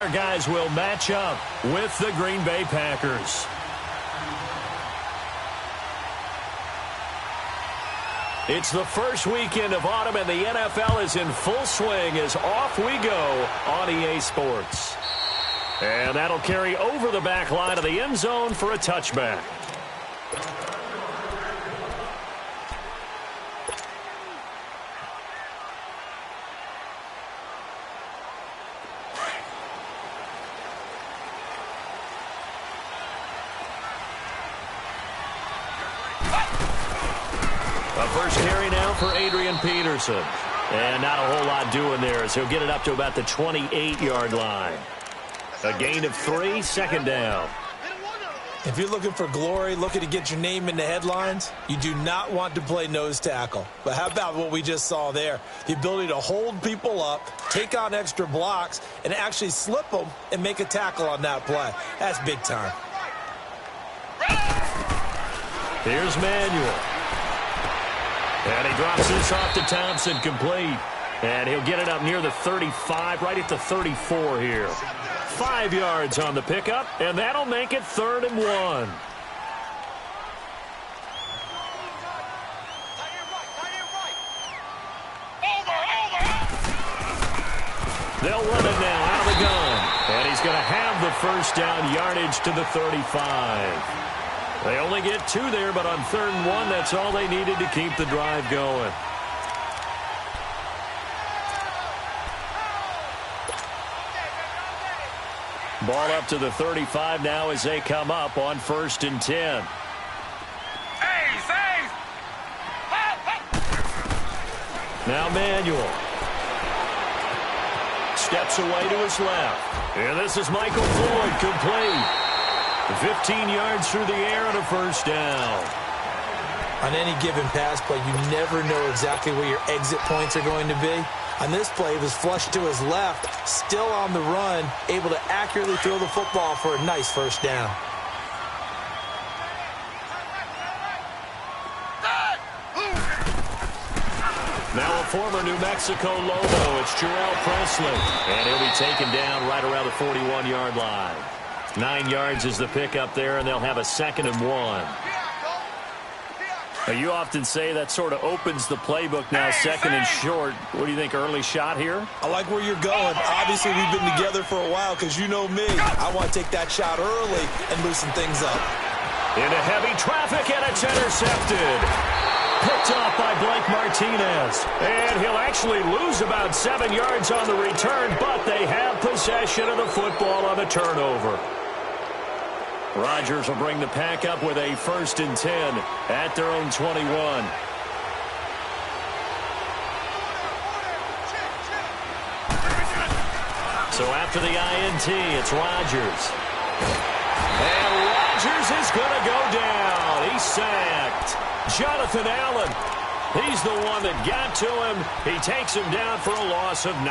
Our guys will match up with the Green Bay Packers. It's the first weekend of autumn, and the NFL is in full swing as off we go on EA Sports. And that'll carry over the back line of the end zone for a touchback. First carry now for Adrian Peterson. And not a whole lot doing there as he'll get it up to about the 28-yard line. A gain of 3, second down. If you're looking for glory, looking to get your name in the headlines, you do not want to play nose tackle. But how about what we just saw there? The ability to hold people up, take on extra blocks, and actually slip them and make a tackle on that play. That's big time. Here's Manuel. And he drops this off to Thompson, complete. And he'll get it up near the 35, right at the 34 here. 5 yards on the pickup, and that'll make it 3rd and 1. They'll run it now out of the gun. And he's going to have the first down, yardage to the 35. They only get 2 there, but on 3rd and 1, that's all they needed to keep the drive going. Ball up to the 35 now as they come up on 1st and 10. Now Manuel. Steps away to his left. And this is Michael Floyd, complete. 15 yards through the air and a first down. On any given pass play, you never know exactly where your exit points are going to be. On this play, it was flushed to his left, still on the run, able to accurately throw the football for a nice first down. Now a former New Mexico Lobo, it's Jarrell Presley. And he'll be taken down right around the 41-yard line. 9 yards is the pickup there, and they'll have a 2nd and 1. Now, you often say that sort of opens the playbook now, 2nd and short. What do you think, early shot here? I like where you're going. Obviously, we've been together for a while because you know me. I want to take that shot early and loosen things up. Into heavy traffic, and it's intercepted. Picked off by Blake Martinez. And he'll actually lose about 7 yards on the return, but they have possession of the football on the turnover. Rodgers will bring the pack up with a 1st and 10 at their own 21. So after the INT, it's Rodgers. And Rodgers is going to go down. He's sacked. Jonathan Allen, he's the one that got to him. He takes him down for a loss of 9.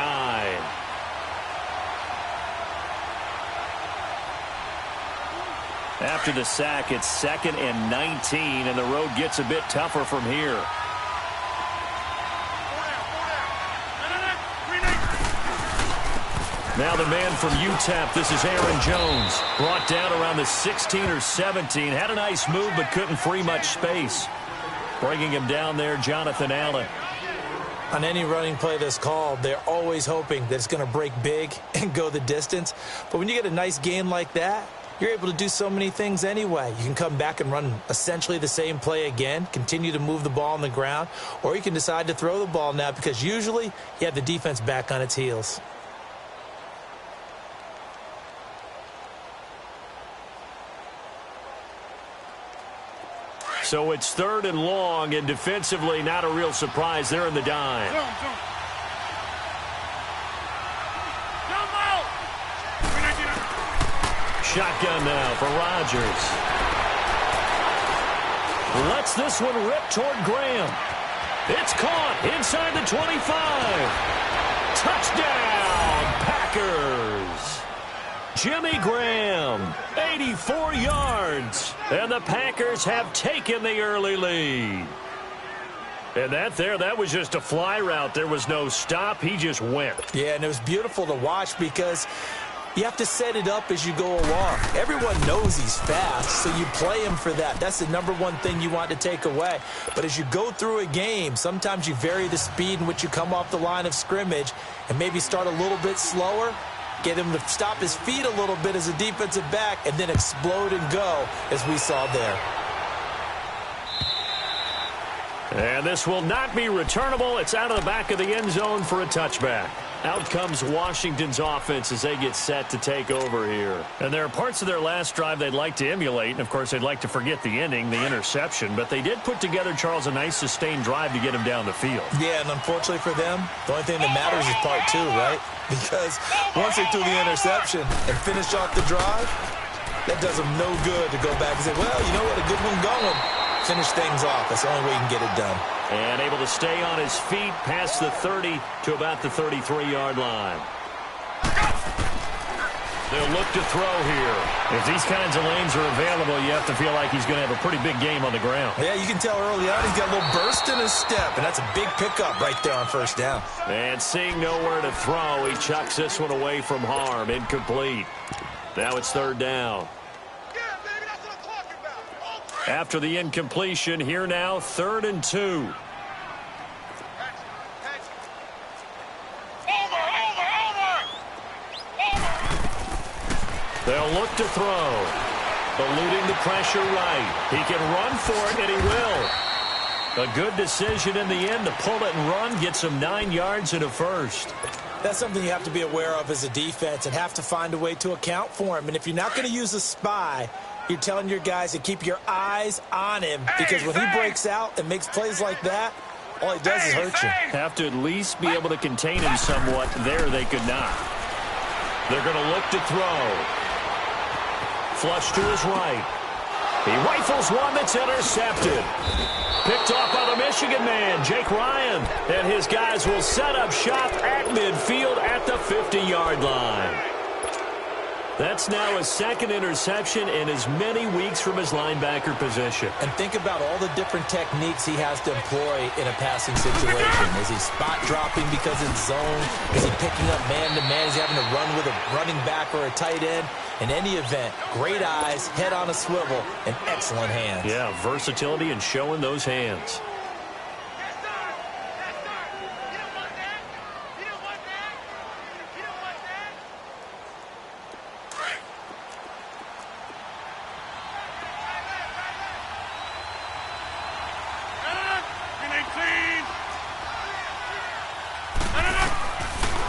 After the sack, it's 2nd and 19, and the road gets a bit tougher from here. Now the man from UTEP, this is Aaron Jones. Brought down around the 16 or 17. Had a nice move, but couldn't free much space. Bringing him down there, Jonathan Allen. On any running play that's called, they're always hoping that it's going to break big and go the distance. But when you get a nice gain like that, you're able to do so many things anyway. You can come back and run essentially the same play again, continue to move the ball on the ground, or you can decide to throw the ball now because usually you have the defense back on its heels. So it's 3rd and long, and defensively not a real surprise. They're in the dime. Shotgun now for Rodgers. Lets this one rip toward Graham. It's caught inside the 25. Touchdown, Packers. Jimmy Graham, 84 yards. And the Packers have taken the early lead. And that was just a fly route. There was no stop. He just went. Yeah, and it was beautiful to watch because You have to set it up as you go along. Everyone knows he's fast, so you play him for that. That's the #1 thing you want to take away. But as you go through a game, sometimes you vary the speed in which you come off the line of scrimmage and maybe start a little bit slower, get him to stop his feet a little bit as a defensive back, and then explode and go, as we saw there. And this will not be returnable. It's out of the back of the end zone for a touchback. Out comes Washington's offense as they get set to take over here. And there are parts of their last drive they'd like to emulate. And, of course, they'd like to forget the ending, the interception. But they did put together, Charles, a nice sustained drive to get him down the field. Yeah, and unfortunately for them, the only thing that matters is part 2, right? Because once they threw the interception and finished off the drive, that does them no good to go back and say, well, you know what, a good one going. Finish things off. That's the only way you can get it done. And able to stay on his feet past the 30 to about the 33-yard line. They'll look to throw here. If these kinds of lanes are available, you have to feel like he's going to have a pretty big game on the ground. Yeah, you can tell early on he's got a little burst in his step, and that's a big pickup right there on first down. And seeing nowhere to throw, he chucks this one away from harm. Incomplete. Now it's 3rd down. After the incompletion, here now, 3rd and 2. They'll look to throw. Eluding the pressure right. He can run for it, and he will. A good decision in the end to pull it and run, get some 9 yards and a first. That's something you have to be aware of as a defense and have to find a way to account for him. And if you're not going to use a spy, you're telling your guys to keep your eyes on him, because when he breaks out and makes plays like that, all he does is hurt you. Have to at least be able to contain him somewhat. There they could not. They're going to look to throw. Flush to his right. He rifles one that's intercepted. Picked off by the Michigan man, Jake Ryan. And his guys will set up shop at midfield at the 50-yard line. That's now his 2nd interception in as many weeks from his linebacker position. And think about all the different techniques he has to employ in a passing situation. Is he spot dropping because it's zone? Is he picking up man-to-man? Is he having to run with a running back or a tight end? In any event, great eyes, head on a swivel, and excellent hands. Yeah, versatility and showing those hands.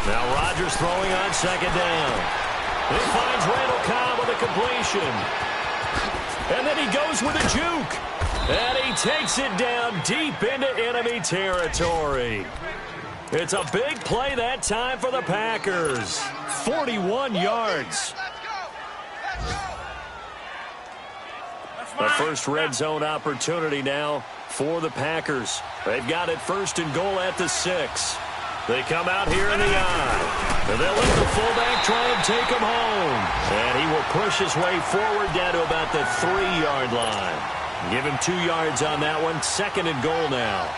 Now Rodgers throwing on 2nd down. He finds Randall Cobb with a completion. And then he goes with a juke. And he takes it down deep into enemy territory. It's a big play that time for the Packers. 41 yards. The first red zone opportunity now for the Packers. They've got it 1st and goal at the 6. They come out here in the eye. And they'll let the fullback try and take him home. And he will push his way forward down to about the 3-yard line. Give him 2 yards on that one. 2nd and goal now.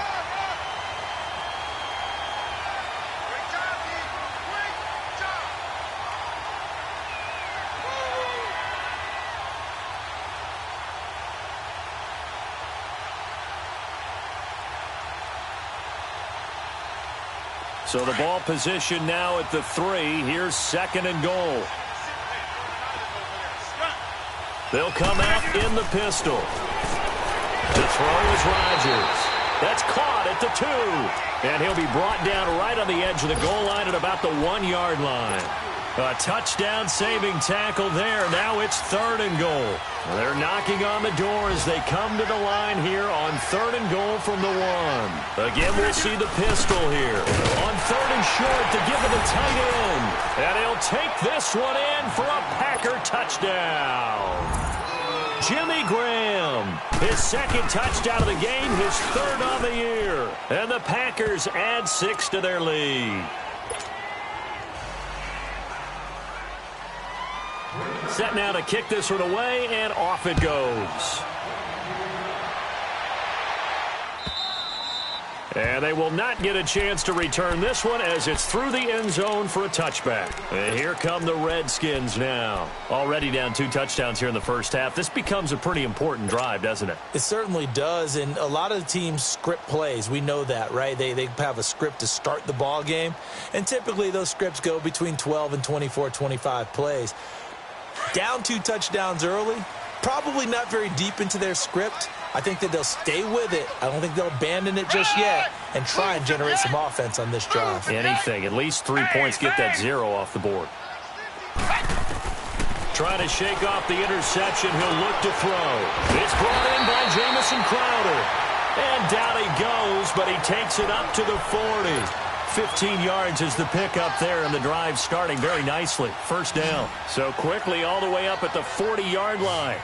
So the ball position now at the 3. Here's 2nd and goal. They'll come out in the pistol. To throw is Rodgers. That's caught at the 2. And he'll be brought down right on the edge of the goal line at about the 1-yard line. A touchdown-saving tackle there. Now it's 3rd and goal. They're knocking on the door as they come to the line here on 3rd and goal from the 1. Again, we'll see the pistol here. On 3rd and short to give it a tight end. And he'll take this one in for a Packer touchdown. Jimmy Graham, his 2nd touchdown of the game, his 3rd on the year. And the Packers add 6 to their lead. Set now to kick this one away, and off it goes. And they will not get a chance to return this one as it's through the end zone for a touchback. And here come the Redskins now. Already down 2 touchdowns here in the first half. This becomes a pretty important drive, doesn't it? It certainly does, and a lot of the teams script plays. We know that, right? They have a script to start the ball game, and typically those scripts go between 12 and 24, 25 plays. Down 2 touchdowns early, probably not very deep into their script. I think that they'll stay with it. I don't think they'll abandon it just yet and try and generate some offense on this drive. Anything. At least 3 points, get that 0 off the board. Trying to shake off the interception. He'll look to throw. It's brought in by Jamison Crowder. And down he goes, but he takes it up to the 40. 15 yards is the pickup there, and the drive starting very nicely. First down. So quickly all the way up at the 40-yard line.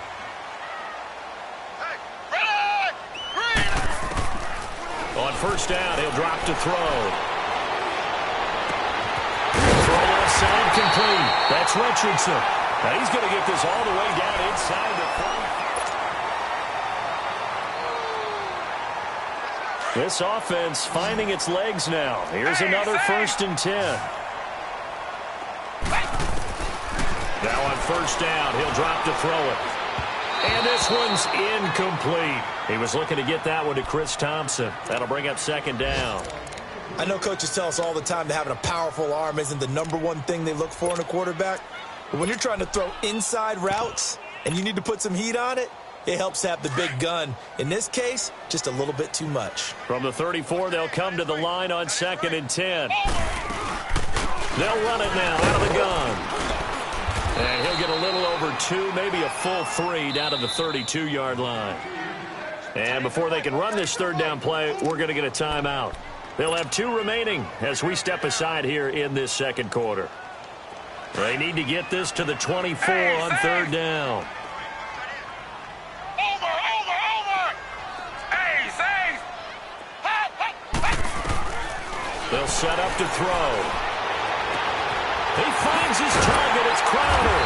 On first down, he'll drop to throw. Throw left side complete. That's Richardson. Now he's going to get this all the way down inside the 40. This offense finding its legs now. Here's another 1st and 10. Now on first down, he'll drop to throw it. And this one's incomplete. He was looking to get that one to Chris Thompson. That'll bring up 2nd down. I know coaches tell us all the time that having a powerful arm isn't the #1 thing they look for in a quarterback. But when you're trying to throw inside routes and you need to put some heat on it, it helps to have the big gun. In this case, just a little bit too much. From the 34, they'll come to the line on 2nd and 10. They'll run it now out of the gun. And he'll get a little over 2, maybe a full 3 down to the 32-yard line. And before they can run this 3rd down play, we're going to get a timeout. They'll have 2 remaining as we step aside here in this 2nd quarter. They need to get this to the 24 on 3rd down. They'll set up to throw. He finds his target. It's Crowder.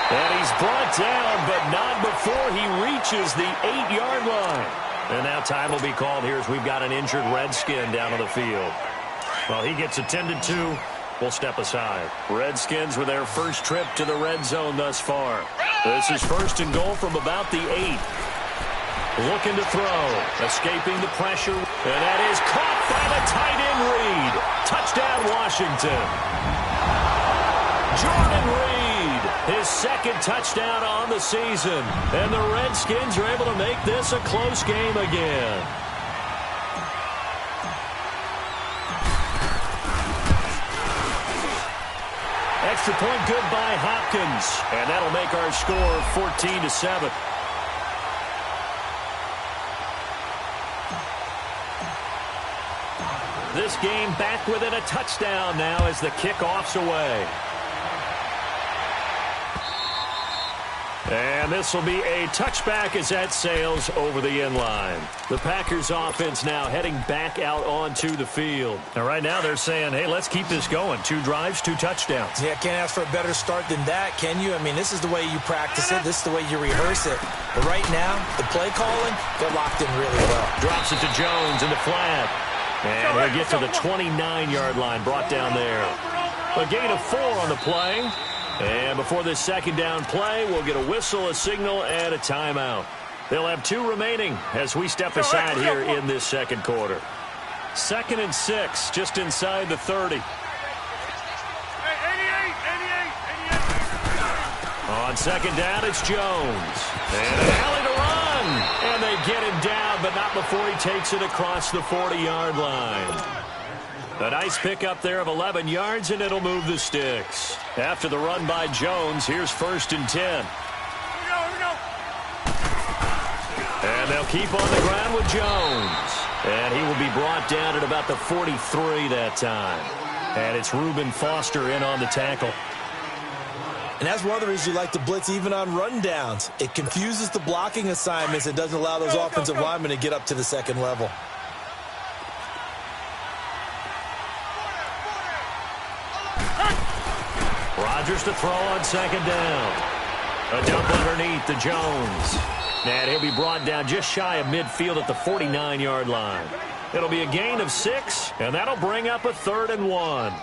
And he's brought down, but not before he reaches the 8-yard line. And now time will be called here as we've got an injured Redskin down on the field. Well, he gets attended to. We'll step aside. Redskins with their first trip to the red zone thus far. This is 1st and goal from about the 8. Looking to throw. Escaping the pressure. And that is caught by the tight end Reed. Touchdown, Washington. Jordan Reed, his 2nd touchdown on the season. And the Redskins are able to make this a close game again. Extra point good by Hopkins. And that'll make our score 14-7. This game back within a touchdown now as the kickoff's away. And this will be a touchback as that sails over the end line. The Packers offense now heading back out onto the field. And right now they're saying, hey, let's keep this going. 2 drives, 2 touchdowns. Yeah, can't ask for a better start than that, can you? I mean, this is the way you practice it. This is the way you rehearse it. But right now, the play calling, they're locked in really well. Drops it to Jones in the flat. And he'll get to the 29-yard line, brought down there. A gain of 4 on the play. And before this 2nd down play, we'll get a whistle, a signal, and a timeout. They'll have 2 remaining as we step aside here in this 2nd quarter. 2nd and 6, just inside the 30. On 2nd down, it's Jones. And an alley to run. And they get him down, but not before he takes it across the 40-yard line. A nice pickup there of 11 yards, and it'll move the sticks. After the run by Jones, here's 1st and 10. Here we go. And they'll keep on the ground with Jones. And he will be brought down at about the 43 that time. And it's Reuben Foster in on the tackle. And that's one of the reasons you like to blitz even on rundowns. It confuses the blocking assignments. It doesn't allow those offensive linemen to get up to the 2nd level. Rodgers to throw on 2nd down. A dump underneath to Jones. And he'll be brought down just shy of midfield at the 49-yard line. It'll be a gain of 6, and that'll bring up a 3rd and 1.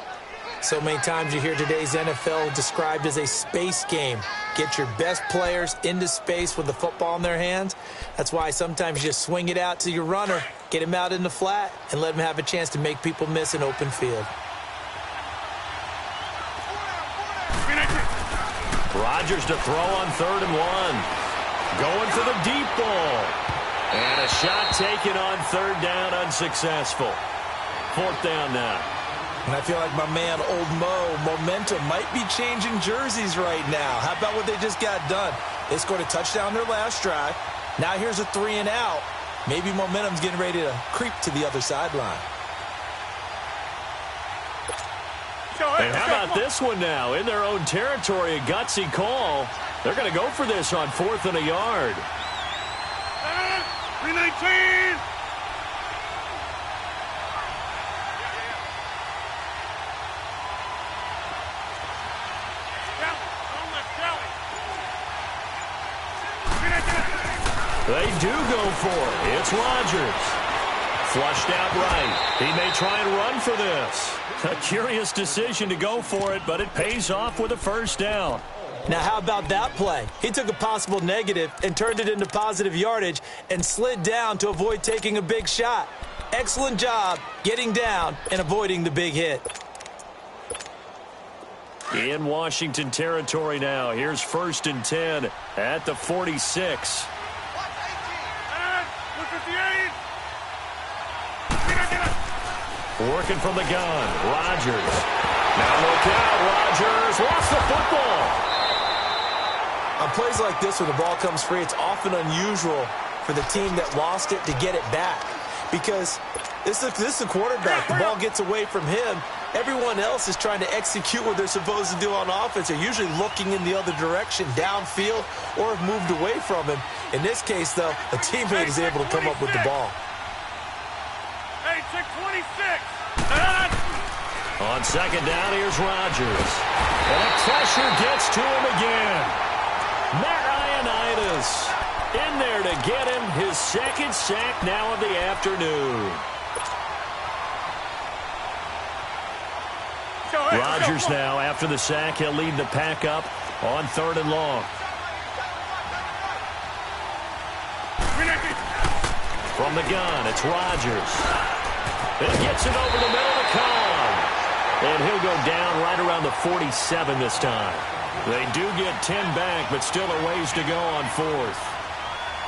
So many times you hear today's NFL described as a space game. Get your best players into space with the football in their hands. That's why sometimes you just swing it out to your runner, get him out in the flat, and let him have a chance to make people miss an open field. Rodgers to throw on 3rd and 1. Going for the deep ball. And a shot taken on 3rd down, unsuccessful. 4th down now. And I feel like my man, Old Mo, momentum might be changing jerseys right now. How about what they just got done? They scored a touchdown their last drive. Now here's a 3 and out. Maybe momentum's getting ready to creep to the other sideline. And how about this one now? In their own territory, a gutsy call. They're going to go for this on 4th and a yard. 319! They do go for it. It's Rodgers. Flushed out right. He may try and run for this. A curious decision to go for it, but it pays off with a 1st down. Now, how about that play? He took a possible negative and turned it into positive yardage and slid down to avoid taking a big shot. Excellent job getting down and avoiding the big hit. In Washington territory now. Here's 1st and 10 at the 46. Working from the gun. Rodgers. Now look out. Rodgers lost the football. On plays like this, when the ball comes free, it's often unusual for the team that lost it to get it back. Because this is a quarterback. The ball gets away from him. Everyone else is trying to execute what they're supposed to do on offense. They're usually looking in the other direction, downfield, or have moved away from him. In this case, though, a teammate is able to come up with the ball. Hey, 626! On 2nd down, here's Rodgers. And the pressure gets to him again. Matt Ioannidis in there to get him his 2nd sack now of the afternoon. Rodgers now, after the sack, he'll lead the pack up on 3rd and long. From the gun, it's Rodgers. It gets it over the middle of the column. And he'll go down right around the 47 this time. They do get 10 back, but still a ways to go on 4th.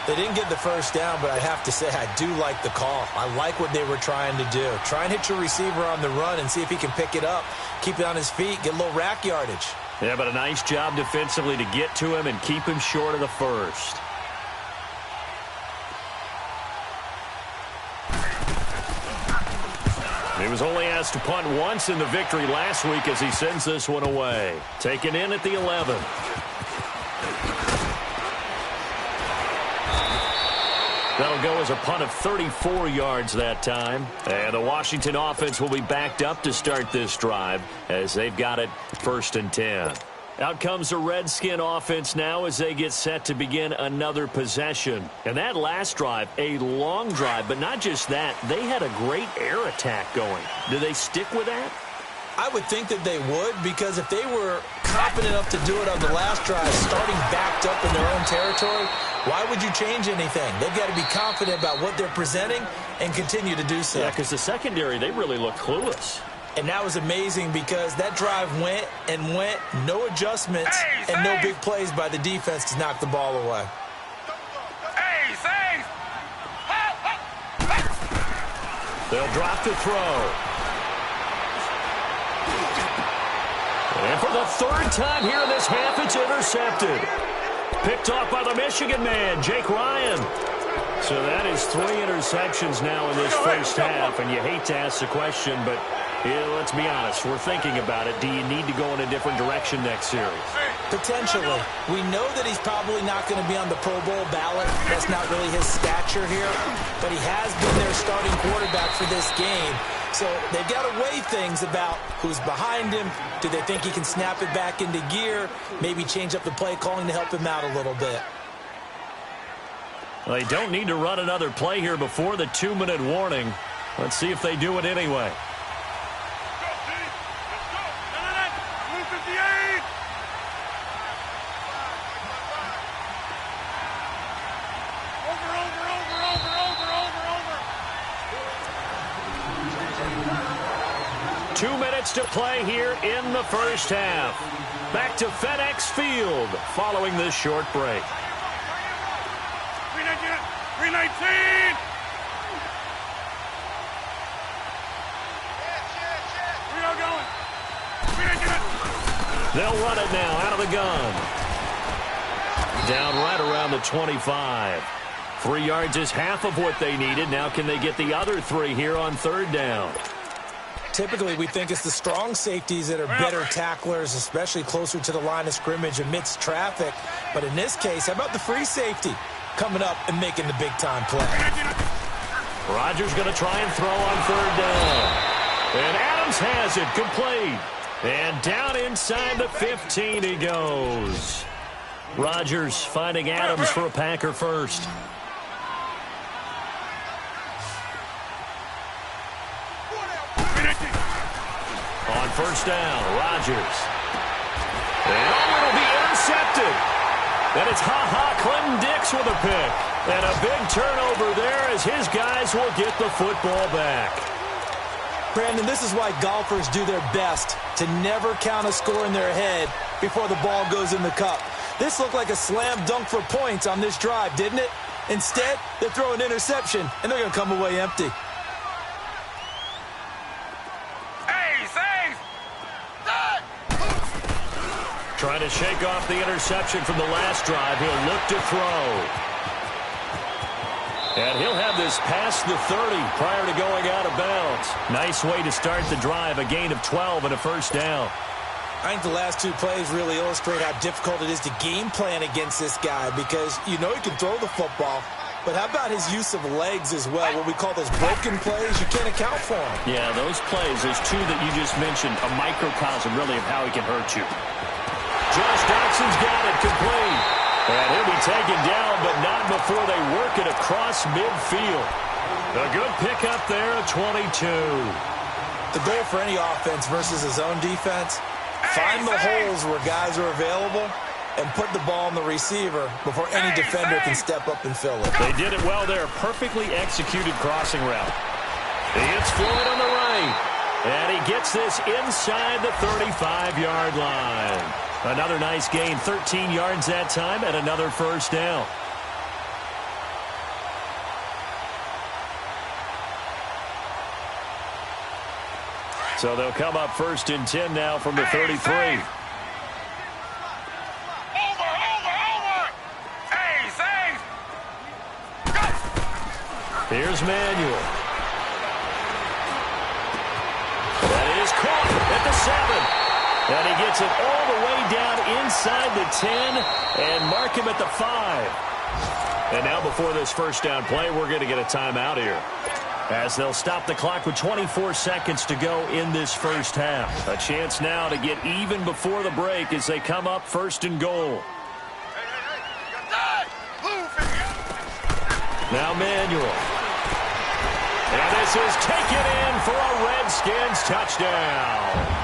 They didn't get the 1st down, but I have to say I do like the call. I like what they were trying to do. Try and hit your receiver on the run and see if he can pick it up, keep it on his feet, get a little rack yardage. Yeah, but a nice job defensively to get to him and keep him short of the 1st. He was only asked to punt once in the victory last week as he sends this one away. Taken in at the 11. That'll go as a punt of 34 yards that time. And the Washington offense will be backed up to start this drive as they've got it 1st and 10. Out comes the Redskin offense now as they get set to begin another possession. And that last drive, a long drive, but not just that. They had a great air attack going. Do they stick with that? I would think that they would, because if they were confident enough to do it on the last drive, starting backed up in their own territory, why would you change anything? They've got to be confident about what they're presenting and continue to do so. Yeah, because the secondary, they really looked clueless. And that was amazing because that drive went and went, no adjustments, and no big plays by the defense to knock the ball away. They'll drop to throw. And for the 3rd time here in this half, it's intercepted. Picked off by the Michigan man, Jake Ryan. So that is 3 interceptions now in this first half, and you hate to ask the question, but let's be honest, we're thinking about it. Do you need to go in a different direction next series? Potentially. We know that he's probably not going to be on the Pro Bowl ballot. That's not really his stature here, but he has been their starting quarterback for this game. So they've got to weigh things about who's behind him. Do they think he can snap it back into gear? Maybe change up the play calling to help him out a little bit. Well, they don't need to run another play here before the 2-minute warning. Let's see if they do it anyway. Blue 58. Over. 2 minutes to play here in the first half. Back to FedEx Field following this short break. 319. We are going. 319. They'll run it now out of the gun. Down right around the 25. 3 yards is half of what they needed. Now can they get the other 3 here on third down? Typically, we think it's the strong safeties that are better tacklers, especially closer to the line of scrimmage amidst traffic. But in this case, how about the free safety coming up and making the big-time play? Rodgers going to try and throw on third down. And Adams has it complete. And down inside the 15 he goes. Rodgers finding Adams for a Packer first. On first down, Rodgers. And it'll be intercepted. And it's Clinton Dix with a pick. And a big turnover there as his guys will get the football back. Brandon, this is why golfers do their best to never count a score in their head before the ball goes in the cup. This looked like a slam dunk for points on this drive, didn't it? Instead, they throw an interception, and they're going to come away empty. Trying to shake off the interception from the last drive. He'll look to throw. And he'll have this past the 30 prior to going out of bounds. Nice way to start the drive. A gain of 12 and a first down. I think the last 2 plays really illustrate how difficult it is to game plan against this guy because you know he can throw the football. But how about his use of legs as well? What we call those broken plays, you can't account for them. Yeah, those plays, those 2 that you just mentioned, a microcosm really of how he can hurt you. Josh Doxson's got it complete. And he'll be taken down, but not before they work it across midfield. A good pickup there at 22. The goal for any offense versus his own defense, find the holes where guys are available and put the ball on the receiver before any defender can step up and fill it. They did it well there. Perfectly executed crossing route. It's Floyd on the right. And he gets this inside the 35-yard line. Another nice gain, 13 yards that time, and another first down. So they'll come up first and 10 now from the 33. Over. Hey, save. Go. Here's Manuel. That is caught at the 7. And he gets it all the way down inside the 10 and mark him at the 5. And now before this first down play, we're going to get a timeout here, as they'll stop the clock with 24 seconds to go in this first half. A chance now to get even before the break as they come up first and goal. Now Manuel. And this is taken in for a Redskins touchdown.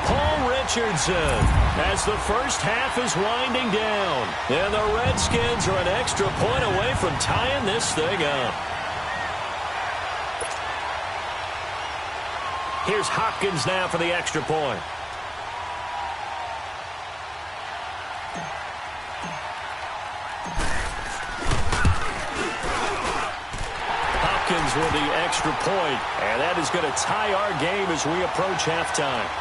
Paul Richardson as the first half is winding down. And the Redskins are an extra point away from tying this thing up. Here's Hopkins now for the extra point. Hopkins with the extra point, and that is going to tie our game as we approach halftime.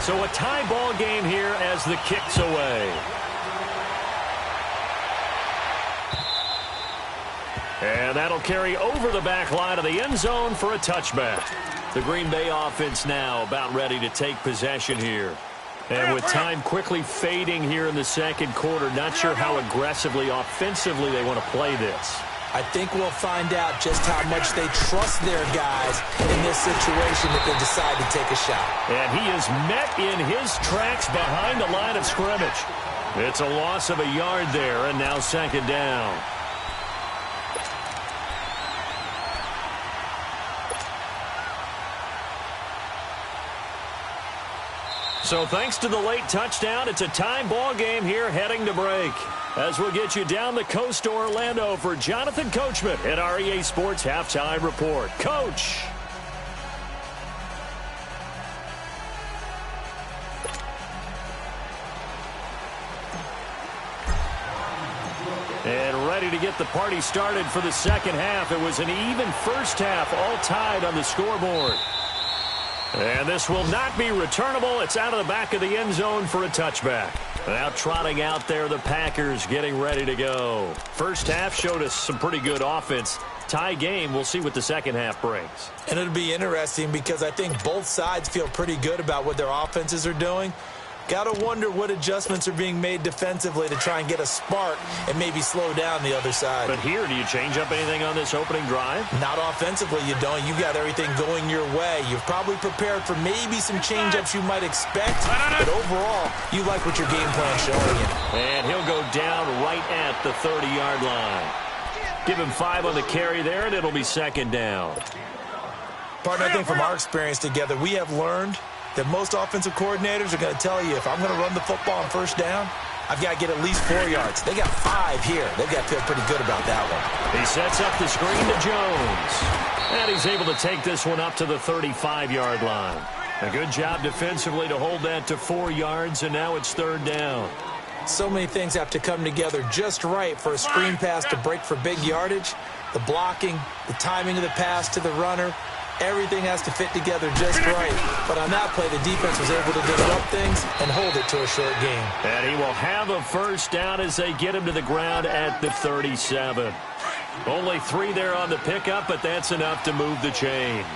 So a tie ball game here as the kick's away. And that'll carry over the back line of the end zone for a touchback. The Green Bay offense now about ready to take possession here. And with time quickly fading here in the second quarter, not sure how aggressively, offensively they want to play this. I think we'll find out just how much they trust their guys in this situation if they decide to take a shot. And he is met in his tracks behind the line of scrimmage. It's a loss of a yard there, and now second down. So thanks to the late touchdown, it's a tie ball game here heading to break. As we'll get you down the coast to Orlando for Jonathan Coachman at our EA Sports Halftime Report. Coach. And ready to get the party started for the second half. It was an even first half, all tied on the scoreboard. And this will not be returnable. It's out of the back of the end zone for a touchback. Now trotting out there, the Packers getting ready to go. First half showed us some pretty good offense. Tie game, we'll see what the second half brings. And it'll be interesting because I think both sides feel pretty good about what their offenses are doing. Got to wonder what adjustments are being made defensively to try and get a spark and maybe slow down the other side. But here, do you change up anything on this opening drive? Not offensively, you don't. You got everything going your way. You've probably prepared for maybe some change-ups you might expect, but overall, you like what your game plan's showing you. And he'll go down right at the 30-yard line. Give him 5 on the carry there, and it'll be second down. Partner, I think from our experience together, we have learned that most offensive coordinators are going to tell you, if I'm going to run the football on first down, I've got to get at least 4 yards. They got 5 here. They've got to feel pretty good about that one. He sets up the screen to Jones. And he's able to take this one up to the 35-yard line. A good job defensively to hold that to 4 yards, and now it's third down. So many things have to come together just right for a screen pass to break for big yardage. The blocking, the timing of the pass to the runner, everything has to fit together just right. But on that play, the defense was able to disrupt things and hold it to a short game. And he will have a first down as they get him to the ground at the 37. Only 3 there on the pickup, but that's enough to move the chains.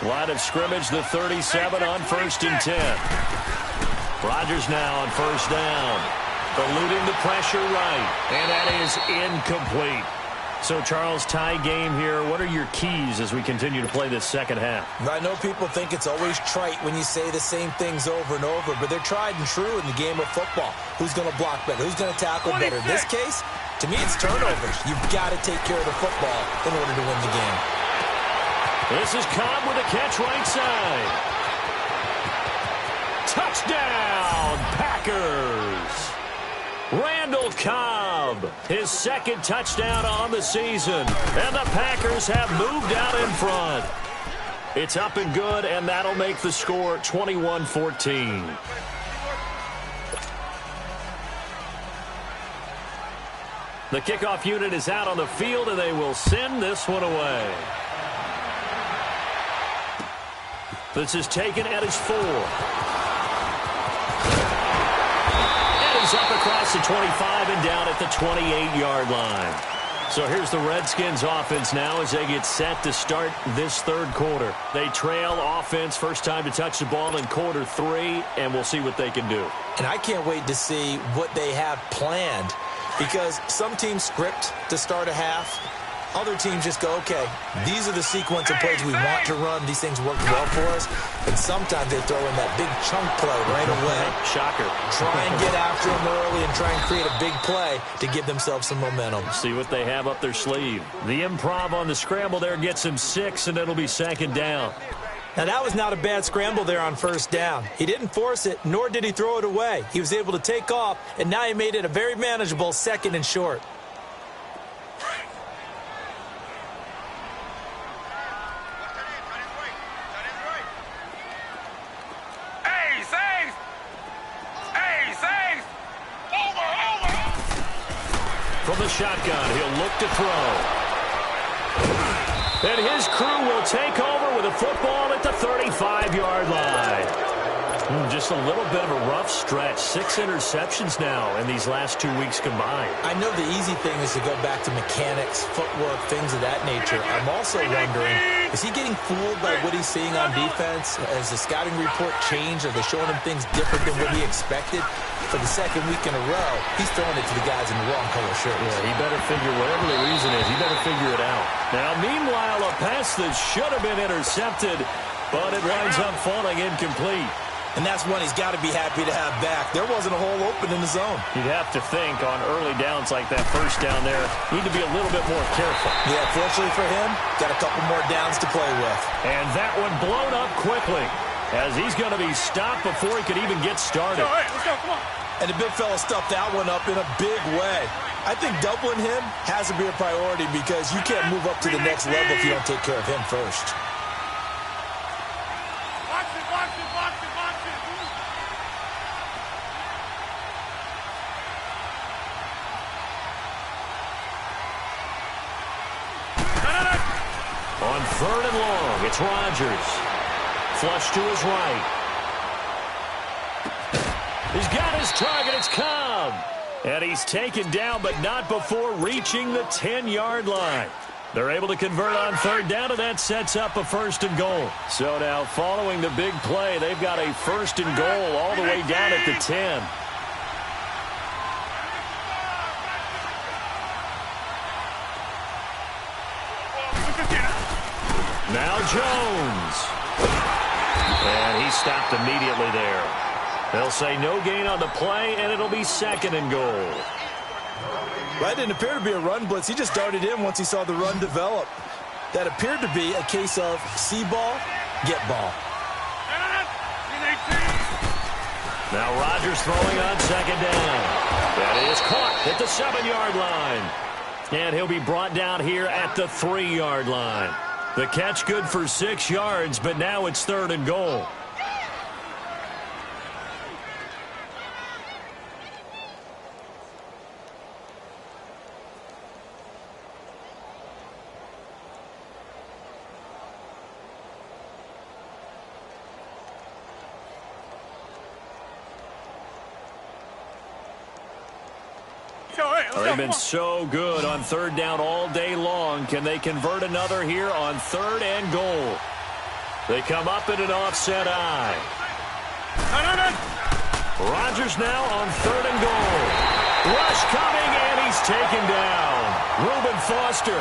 Line of scrimmage, the 37 on 1st and 10. Rodgers now on first down. Eluding the pressure right. And that is incomplete. So, Charles, tie game here. What are your keys as we continue to play this second half? I know people think it's always trite when you say the same things over and over, but they're tried and true in the game of football. Who's going to block better? Who's going to tackle better? In this case, to me, it's turnovers. You've got to take care of the football in order to win the game. This is Cobb with a catch right side. Touchdown, Packers. Randall Cobb, his second touchdown on the season. And the Packers have moved out in front. It's up and good, and that'll make the score 21-14. The kickoff unit is out on the field, and they will send this one away. This is taken at his 4. Up across the 25 and down at the 28-yard line. So here's the Redskins offense now as they get set to start this third quarter. They trail offense, first time to touch the ball in quarter 3, and we'll see what they can do. And I can't wait to see what they have planned, because some teams script to start a half. Other teams just go, okay, these are the sequence of plays we want to run. These things work well for us. And sometimes they throw in that big chunk play right away. Shocker. Try and get after them early and try and create a big play to give themselves some momentum. See what they have up their sleeve. The improv on the scramble there gets him 6, and it'll be second down. Now, that was not a bad scramble there on first down. He didn't force it, nor did he throw it away. He was able to take off, and now he made it a very manageable 2nd and short. From the shotgun, he'll look to throw. And his crew will take over with a football at the 35-yard line. Just a little bit of a rough stretch. 6 interceptions now in these last 2 weeks combined. I know the easy thing is to go back to mechanics, footwork, things of that nature. I'm also wondering, is he getting fooled by what he's seeing on defense? Has the scouting report changed? Are they showing him things different than what he expected? For the second week in a row, he's throwing it to the guys in the wrong color shirts. Yeah, he better figure, whatever the reason is, he better figure it out. Now, meanwhile, a pass that should have been intercepted, but it winds up falling incomplete. And that's one he's got to be happy to have back. There wasn't a hole open in the zone. You'd have to think on early downs like that first down there, need to be a little bit more careful. Yeah, fortunately for him, got a couple more downs to play with. And that one blown up quickly. as he's going to be stopped before he could even get started. Hey, let's go, come on. And the big fella stuffed that one up in a big way. I think doubling him has to be a priority because you can't move up to the next level if you don't take care of him first. Box it, box it, box it, box it. On 3rd and long, it's Rodgers. Flush to his right. He's got his target. It's Cobb. And he's taken down, but not before reaching the 10-yard line. They're able to convert on 3rd down, and that sets up a 1st and goal. So now, following the big play, they've got a 1st and goal all the way down at the 10. Now Jones. And he stopped immediately there. They'll say no gain on the play, and it'll be 2nd and goal. That didn't appear to be a run blitz. He just darted in once he saw the run develop. That appeared to be a case of see ball, get ball. Now Rodgers throwing on 2nd down. That is caught at the 7-yard line. And he'll be brought down here at the 3-yard line. The catch good for 6 yards, but now it's 3rd and goal. They've been so good on 3rd down all day long. Can they convert another here on 3rd and goal? They come up in an offset eye. Rodgers now on 3rd and goal. Rush coming, and he's taken down. Reuben Foster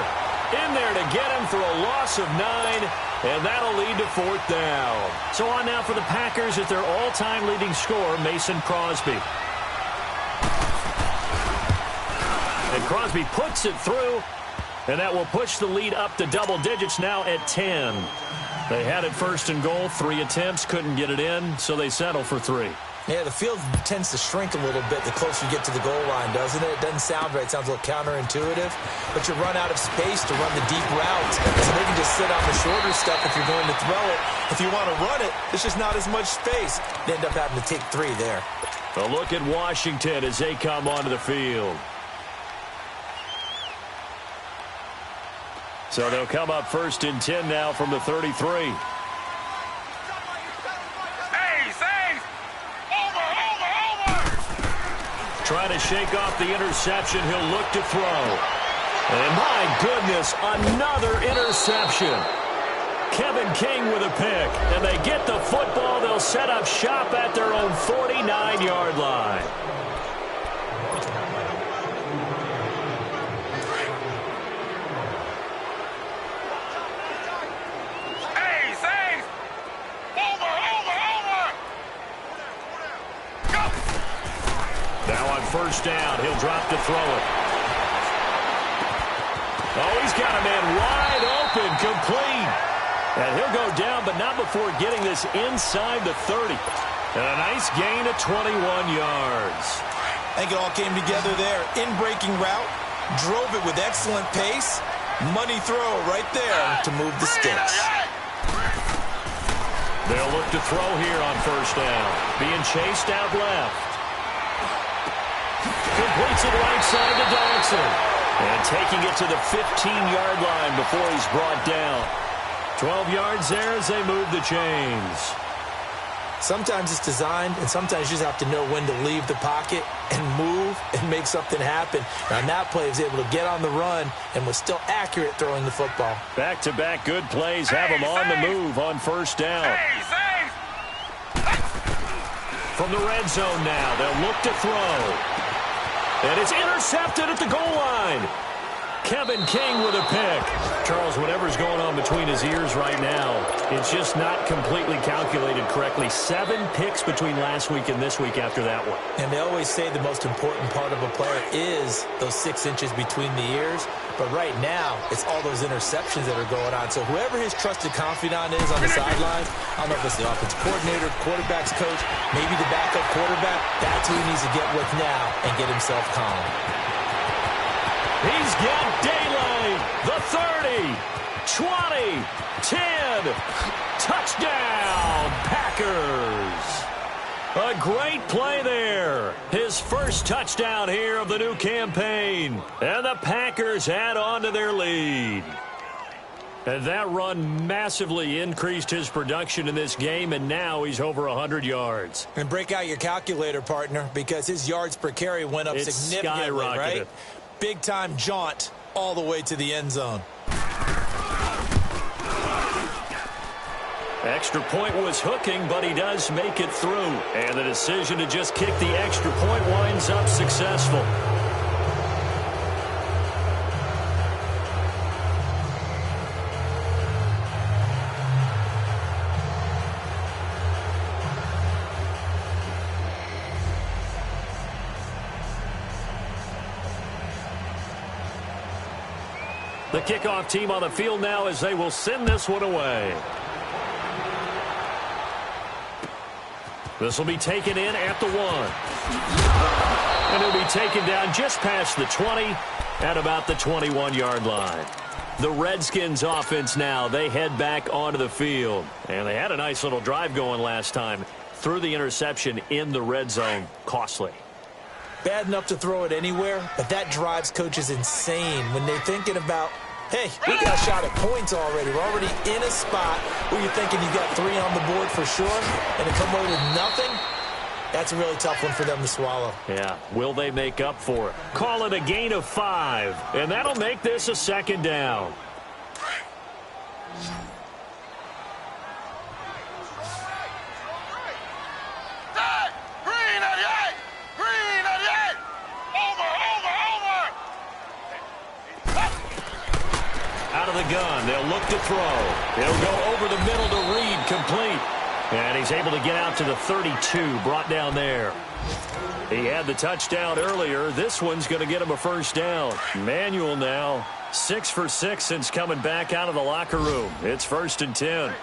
in there to get him for a loss of 9, and that'll lead to 4th down. So on now for the Packers at their all-time leading scorer, Mason Crosby. And Crosby puts it through, and that will push the lead up to double digits now at 10. They had it 1st and goal, 3 attempts, couldn't get it in, so they settle for 3. Yeah, the field tends to shrink a little bit the closer you get to the goal line, doesn't it? It doesn't sound right. It sounds a little counterintuitive. But you run out of space to run the deep routes, so they can just sit on the shorter stuff if you're going to throw it. If you want to run it, there's just not as much space. They end up having to take 3 there. A look at Washington as they come onto the field. So they'll come up 1st and 10 now from the 33. Trying to shake off the interception. He'll look to throw. And my goodness, another interception. Kevin King with a pick. And they get the football. They'll set up shop at their own 49-yard line. Now on 1st down, he'll drop to throw it. Oh, he's got a man wide open, complete. And he'll go down, but not before getting this inside the 30. And a nice gain of 21 yards. I think it all came together there. In-breaking route, drove it with excellent pace. Money throw right there to move the sticks. They'll look to throw here on 1st down. Being chased out left. Completes it right side to Dodson. And taking it to the 15-yard line before he's brought down. 12 yards there as they move the chains. Sometimes it's designed, and sometimes you just have to know when to leave the pocket and move and make something happen. And on that play, he was able to get on the run and was still accurate throwing the football. Back-to-back good plays have him on the move on 1st down. From the red zone now, they'll look to throw. And it's intercepted at the goal line. Kevin King with a pick. Charles, whatever's going on between his ears right now, it's just not completely calculated correctly. 7 picks between last week and this week after that one. And they always say the most important part of a player is those 6 inches between the ears. But right now, it's all those interceptions that are going on. So whoever his trusted confidant is on the sidelines, I don't know if it's the offensive coordinator, quarterback's coach, maybe the backup quarterback, that's who he needs to get with now and get himself calm. He's got daylight. The 30, 20, 10. Touchdown, Packers. A great play there. His first touchdown here of the new campaign. And the Packers add on to their lead. And that run massively increased his production in this game, and now he's over 100 yards. And break out your calculator, partner, because his yards per carry went up significantly, right? Big-time jaunt all the way to the end zone. Extra point was hooking, but he does make it through. And the decision to just kick the extra point winds up successful. The kickoff team on the field now as they will send this one away. This will be taken in at the 1. And it'll be taken down just past the 20 at about the 21-yard line. The Redskins offense now, they head back onto the field. And they had a nice little drive going last time. Threw the interception in the red zone. Costly. Bad enough to throw it anywhere, but that drives coaches insane when they're thinking about, hey, we got a shot at points already. We're already in a spot where you're thinking you got 3 on the board for sure, and to come away with nothing, that's a really tough one for them to swallow. Yeah, will they make up for it? Call it a gain of 5, and that'll make this a 2nd down. Out of the gun, they'll look to throw. He'll go over the middle to Reed, complete. And he's able to get out to the 32, brought down there. He had the touchdown earlier. This one's going to get him a 1st down. Manuel now, 6 for 6 since coming back out of the locker room. It's 1st and 10.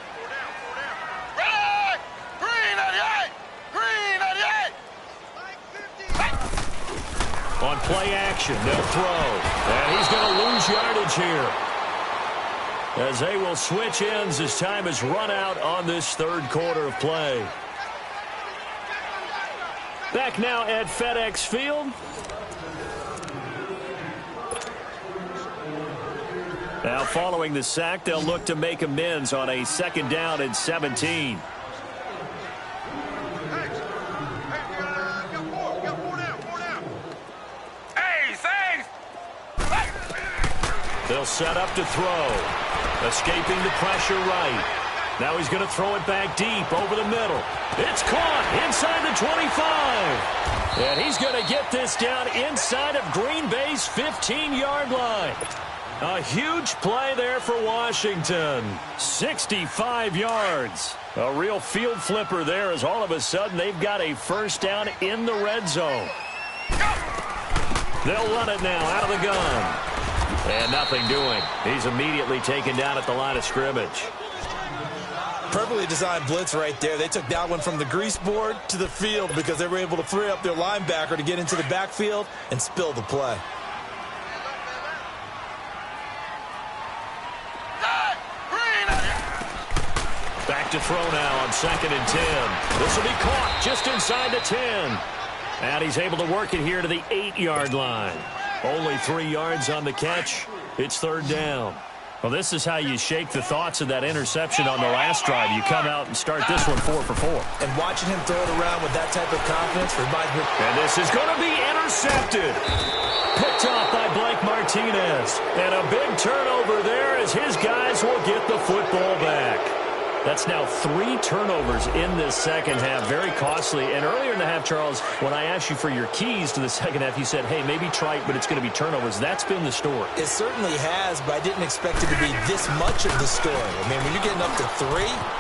On play action, they'll throw. And he's going to lose yardage here, as they will switch ends as time is run out on this 3rd quarter of play. Back now at FedEx Field. Now following the sack, they'll look to make amends on a 2nd down and 17. They'll set up to throw. Escaping the pressure right. Now he's going to throw it back deep over the middle. It's caught inside the 25. And he's going to get this down inside of Green Bay's 15-yard line. A huge play there for Washington. 65 yards. A real field flipper there, as all of a sudden they've got a 1st down in the red zone. They'll run it now out of the gun. And nothing doing. He's immediately taken down at the line of scrimmage. Perfectly designed blitz right there. They took that one from the grease board to the field because they were able to free up their linebacker to get into the backfield and spill the play. Back to throw now on 2nd and 10. This will be caught just inside the 10. And he's able to work it here to the 8-yard line. Only 3 yards on the catch. It's 3rd down. Well, this is how you shake the thoughts of that interception on the last drive. You come out and start this one 4 for 4. And watching him throw it around with that type of confidence reminds me. And this is going to be intercepted. Picked off by Blake Martinez. And a big turnover there as his guys will get the football back. That's now 3 turnovers in this second half. Very costly. And earlier in the half, Charles, when I asked you for your keys to the second half, you said, hey, maybe try it, but it's going to be turnovers. That's been the story. It certainly has, but I didn't expect it to be this much of the story. I mean, when you're getting up to 3,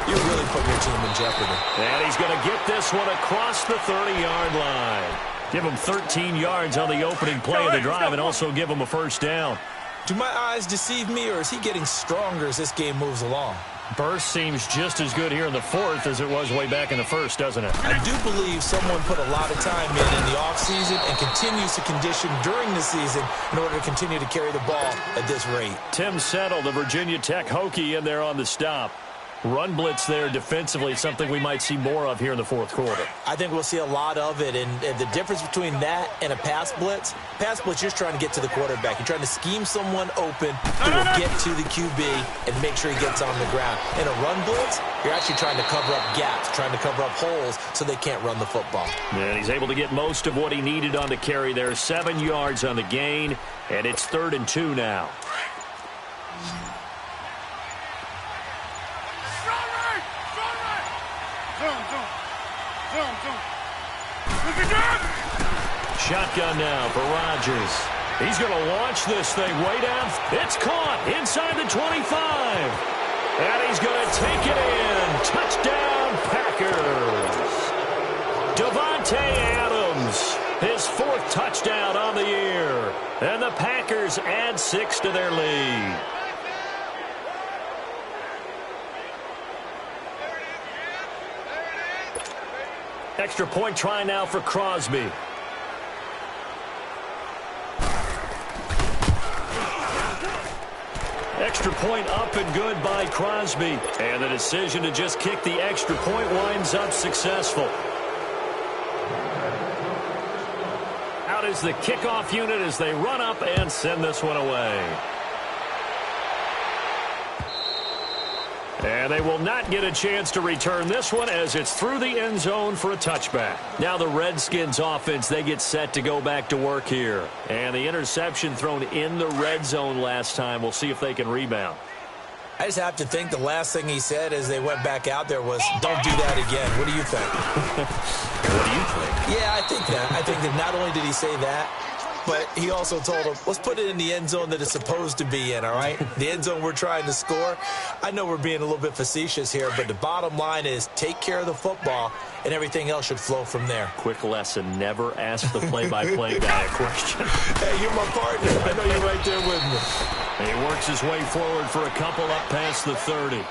you're really putting your team in jeopardy. And he's going to get this one across the 30-yard line. Give him 13 yards on the opening play of the drive and also give him a first down. Do my eyes deceive me, or is he getting stronger as this game moves along? Burst seems just as good here in the fourth as it was way back in the first, doesn't it? I do believe someone put a lot of time in the offseason and continues to condition during the season in order to continue to carry the ball at this rate. Tim Settle, the Virginia Tech Hokie, in there on the stop. Run blitz there defensively, something we might see more of here in the fourth quarter. I think we'll see a lot of it, and the difference between that and a pass blitz, you're just trying to get to the quarterback. You're trying to scheme someone open who will get to the QB and make sure he gets on the ground. In a run blitz, you're actually trying to cover up gaps, trying to cover up holes so they can't run the football. And he's able to get most of what he needed on the carry there. 7 yards on the gain, and it's 3rd and 2 now. Shotgun now for Rodgers. He's going to launch this thing way down. It's caught inside the 25. And he's going to take it in. Touchdown, Packers. Davante Adams, his 4th touchdown on the year. And the Packers add 6 to their lead. Extra point try now for Crosby. Extra point up and good by Crosby. And the decision to just kick the extra point winds up successful. Out is the kickoff unit as they run up and send this one away. And they will not get a chance to return this one as it's through the end zone for a touchback. Now the Redskins offense, they get set to go back to work here. And the interception thrown in the red zone last time. We'll see if they can rebound. I just have to think the last thing he said as they went back out there was, don't do that again. What do you think? What do you think? Yeah, I think that. I think that not only did he say that, but he also told him, let's put it in the end zone that it's supposed to be in, all right? The end zone we're trying to score. I know we're being a little bit facetious here, but the bottom line is take care of the football, and everything else should flow from there. Quick lesson, never ask the play-by-play guy a question. Hey, you're my partner. I know you're right there with me. He works his way forward for a couple up past the 30.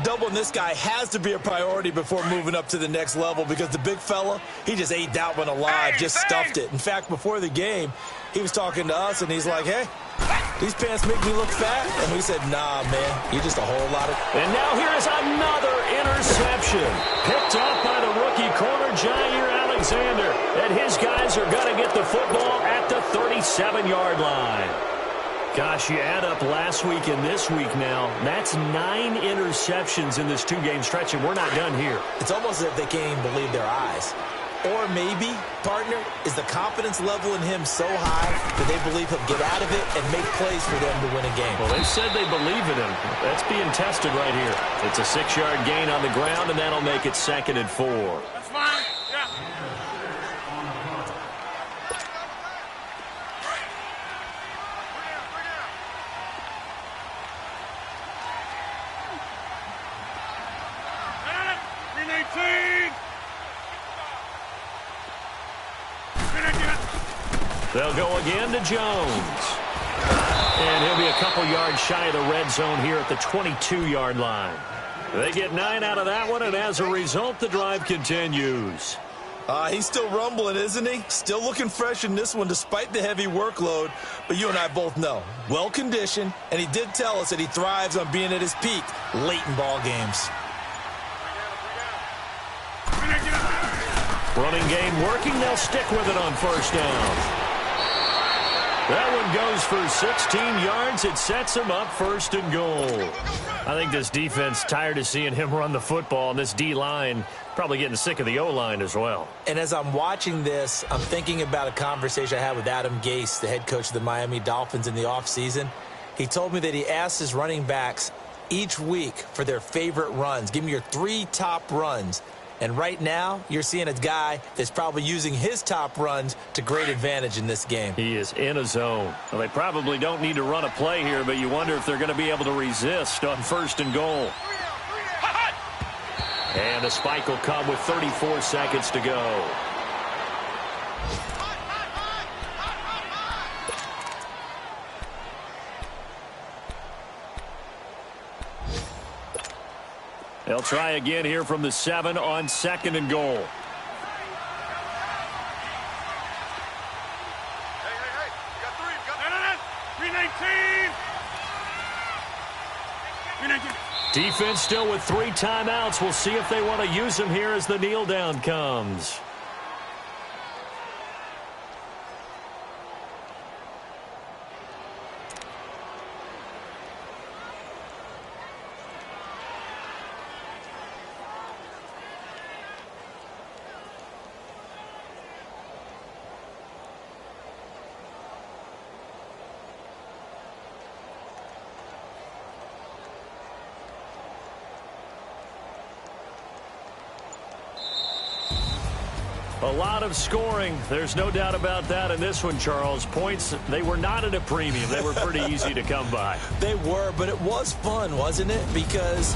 Doubling this guy has to be a priority before moving up to the next level because the big fella, he just ate that one alive, just stuffed it. In fact, before the game, he was talking to us, and he's like, hey, these pants make me look fat. And we said, nah, man, you're just a whole lot of... And now here is another interception. Picked off by the rookie corner, Jair Alexander. And his guys are going to get the football at the 37-yard line. Gosh, you add up last week and this week now, that's 9 interceptions in this 2-game stretch, and we're not done here. It's almost as if they can't even believe their eyes. Or maybe, partner, is the confidence level in him so high that they believe he'll get out of it and make plays for them to win a game. Well, they said they believe in him. That's being tested right here. It's a 6-yard gain on the ground, and that'll make it 2nd and 4. That's fine. Yeah. They'll go again to Jones. And he'll be a couple yards shy of the red zone here at the 22-yard line. They get 9 out of that one, and as a result, the drive continues. He's still rumbling, isn't he? Still looking fresh in this one despite the heavy workload. But you and I both know, well-conditioned, and he did tell us that he thrives on being at his peak late in ball games. Running game working. They'll stick with it on first down. That one goes for 16 yards. It sets him up 1st and goal. I think this defense tired of seeing him run the football, and this D-line probably getting sick of the O-line as well. And as I'm watching this, I'm thinking about a conversation I had with Adam Gase, the head coach of the Miami Dolphins in the offseason. He told me that he asked his running backs, each week for their favorite runs. Give me your 3 top runs. And right now, you're seeing a guy that's probably using his top runs to great advantage in this game. He is in a zone. Well, they probably don't need to run a play here, but you wonder if they're going to be able to resist on 1st and goal. And the spike will come with 34 seconds to go. They'll try again here from the 7 on 2nd and goal. Hey, you got 3. You got 319. 319. Defense still with 3 timeouts. We'll see if they want to use them here as the kneel down comes. A lot of scoring. There's no doubt about that in this one, Charles. Points, they were not at a premium. They were pretty easy to come by. They were, but it was fun, wasn't it? Because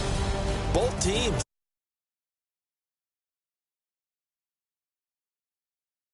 both teams